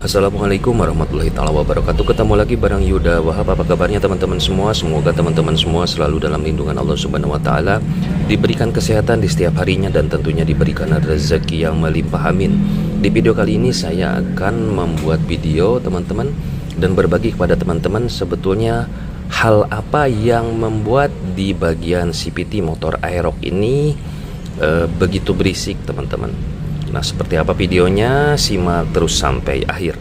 Assalamualaikum warahmatullahi taala wabarakatuh. Ketemu lagi bareng Yuda Wahab. Apa kabarnya teman-teman semua? Semoga teman-teman semua selalu dalam lindungan Allah Subhanahu wa taala, diberikan kesehatan di setiap harinya dan tentunya diberikan rezeki yang melimpah, amin. Di video kali ini saya akan membuat video teman-teman dan berbagi kepada teman-teman sebetulnya hal apa yang membuat di bagian CVT motor Aerox ini begitu berisik teman-teman. Nah, seperti apa videonya? Simak terus sampai akhir.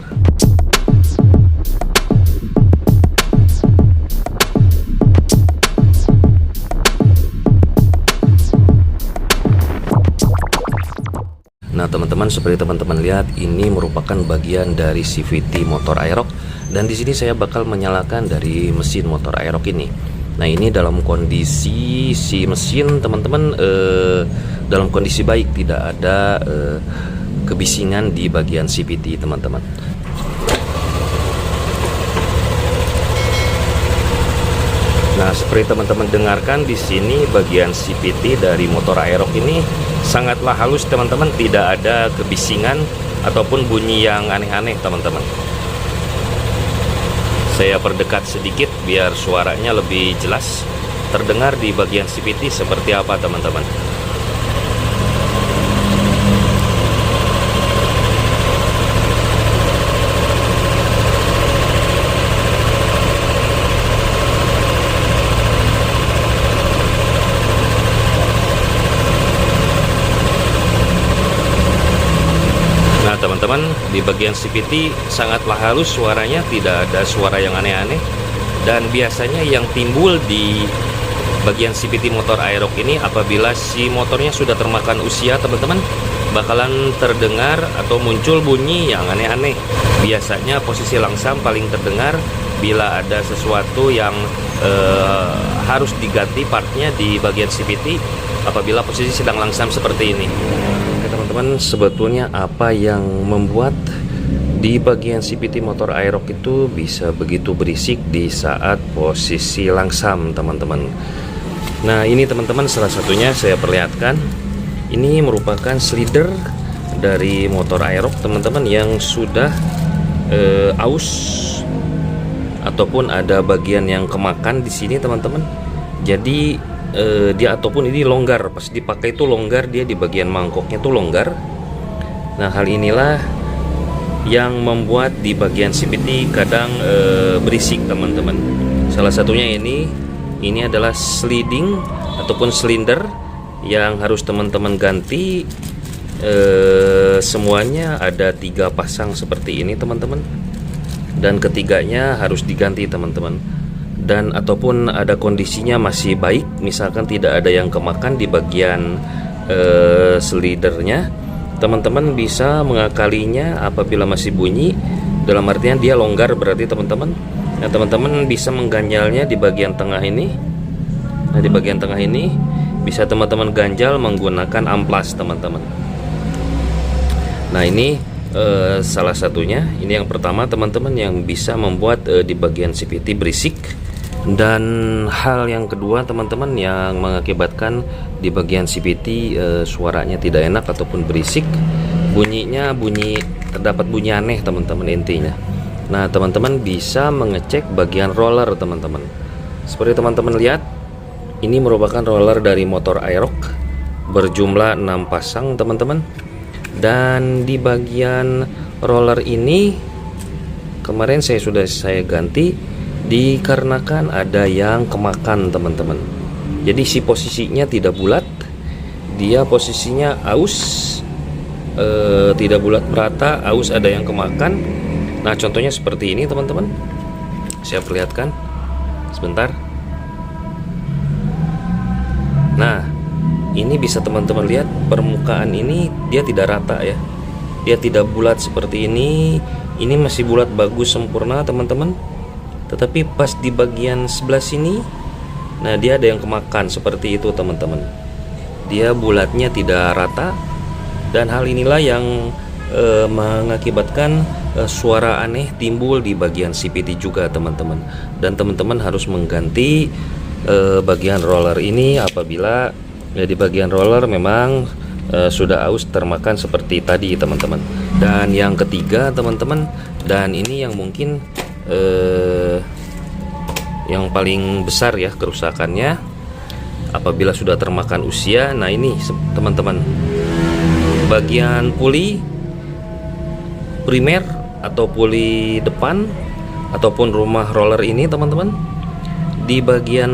Nah, teman-teman, seperti teman-teman lihat, ini merupakan bagian dari CVT motor Aerox, dan di sini saya bakal menyalakan dari mesin motor Aerox ini. Nah, ini dalam kondisi si mesin teman-teman dalam kondisi baik, tidak ada kebisingan di bagian CVT teman-teman. Nah, seperti teman-teman dengarkan di sini bagian CVT dari motor Aerox ini sangatlah halus teman-teman, tidak ada kebisingan ataupun bunyi yang aneh-aneh teman-teman. Saya perdekat sedikit biar suaranya lebih jelas terdengar di bagian CVT seperti apa teman-teman. Teman-teman, di bagian CVT sangatlah halus suaranya, tidak ada suara yang aneh-aneh, dan biasanya yang timbul di bagian CVT motor Aerox ini apabila si motornya sudah termakan usia teman-teman, bakalan terdengar atau muncul bunyi yang aneh-aneh. Biasanya posisi langsam paling terdengar bila ada sesuatu yang harus diganti partnya di bagian CVT apabila posisi sedang langsam seperti ini. Teman-teman, sebetulnya apa yang membuat di bagian CVT motor Aerox itu bisa begitu berisik di saat posisi langsam teman-teman? Nah, ini teman-teman salah satunya saya perlihatkan. Ini merupakan slider dari motor Aerox teman-teman yang sudah aus ataupun ada bagian yang kemakan di sini teman-teman. Jadi dia ataupun ini longgar, pas dipakai itu longgar, dia di bagian mangkoknya tuh longgar. Nah, hal inilah yang membuat di bagian CVT kadang berisik teman-teman. Salah satunya ini adalah sliding ataupun silinder yang harus teman-teman ganti. Semuanya ada 3 pasang seperti ini teman-teman, dan ketiganya harus diganti teman-teman. Dan ataupun ada kondisinya masih baik, misalkan tidak ada yang kemakan di bagian slidernya, teman-teman bisa mengakalinya apabila masih bunyi, dalam artian dia longgar berarti teman-teman. Nah, teman-teman bisa mengganjalnya di bagian tengah ini. Nah, di bagian tengah ini bisa teman-teman ganjal menggunakan amplas teman-teman. Nah, ini salah satunya. Ini yang pertama teman-teman yang bisa membuat di bagian CVT berisik. Dan hal yang kedua teman-teman yang mengakibatkan di bagian CVT suaranya tidak enak ataupun berisik, bunyinya terdapat bunyi aneh teman-teman intinya. Nah, teman-teman bisa mengecek bagian roller teman-teman. Seperti teman-teman lihat, ini merupakan roller dari motor Aerox berjumlah 6 pasang teman-teman. Dan di bagian roller ini kemarin sudah saya ganti dikarenakan ada yang kemakan teman-teman. Jadi si posisinya tidak bulat, dia posisinya aus, tidak bulat merata, aus ada yang kemakan. Nah, contohnya seperti ini teman-teman, saya perlihatkan sebentar. Nah, ini bisa teman-teman lihat permukaan ini dia tidak rata ya, dia tidak bulat seperti ini. Ini masih bulat bagus sempurna teman-teman. Tetapi pas di bagian sebelah sini, nah dia ada yang kemakan seperti itu teman-teman. Dia bulatnya tidak rata, dan hal inilah yang mengakibatkan suara aneh timbul di bagian CVT juga teman-teman. Dan teman-teman harus mengganti bagian roller ini apabila di bagian roller memang sudah aus termakan seperti tadi teman-teman. Dan yang ketiga teman-teman, dan ini yang mungkin yang paling besar ya kerusakannya apabila sudah termakan usia. Nah ini teman-teman, bagian puli primer atau puli depan ataupun rumah roller ini teman-teman, di bagian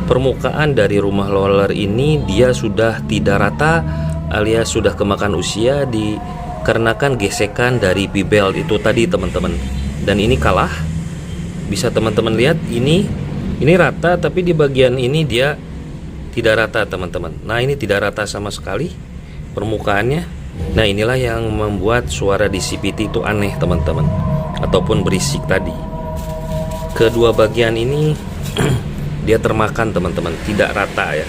permukaan dari rumah roller ini dia sudah tidak rata alias sudah kemakan usia dikarenakan gesekan dari P-belt itu tadi teman-teman. Dan ini kalah, bisa teman-teman lihat ini rata, tapi di bagian ini dia tidak rata teman-teman. Nah ini tidak rata sama sekali permukaannya. Nah inilah yang membuat suara di CVT itu aneh teman-teman, ataupun berisik tadi. Kedua bagian ini dia termakan teman-teman, tidak rata ya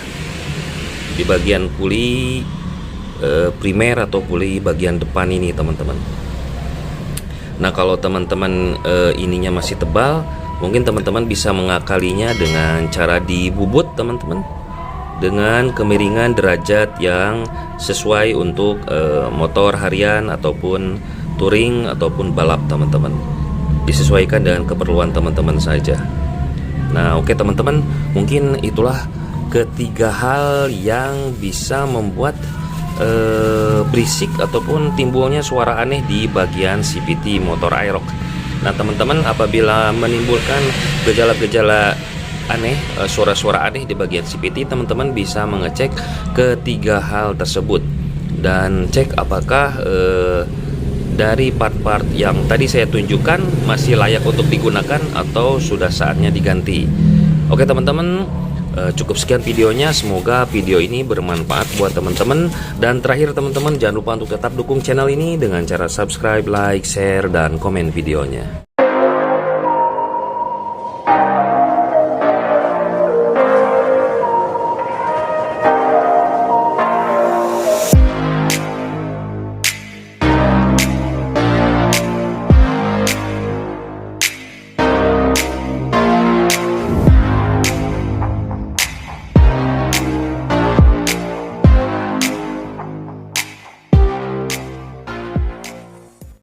di bagian puli primer atau puli bagian depan ini teman-teman. Nah kalau teman-teman ininya masih tebal, mungkin teman-teman bisa mengakalinya dengan cara dibubut teman-teman, dengan kemiringan derajat yang sesuai untuk motor harian ataupun touring ataupun balap teman-teman. Disesuaikan dengan keperluan teman-teman saja. Nah oke teman-teman, mungkin itulah ketiga hal yang bisa membuat berisik ataupun timbulnya suara aneh di bagian CVT motor Aerox. Nah teman-teman, apabila menimbulkan gejala-gejala aneh, suara-suara aneh di bagian CVT, teman-teman bisa mengecek ketiga hal tersebut dan cek apakah dari part-part yang tadi saya tunjukkan masih layak untuk digunakan atau sudah saatnya diganti. Oke teman-teman, cukup sekian videonya. Semoga video ini bermanfaat buat teman-teman. Dan terakhir teman-teman, jangan lupa untuk tetap dukung channel ini dengan cara subscribe, like, share, dan komen videonya.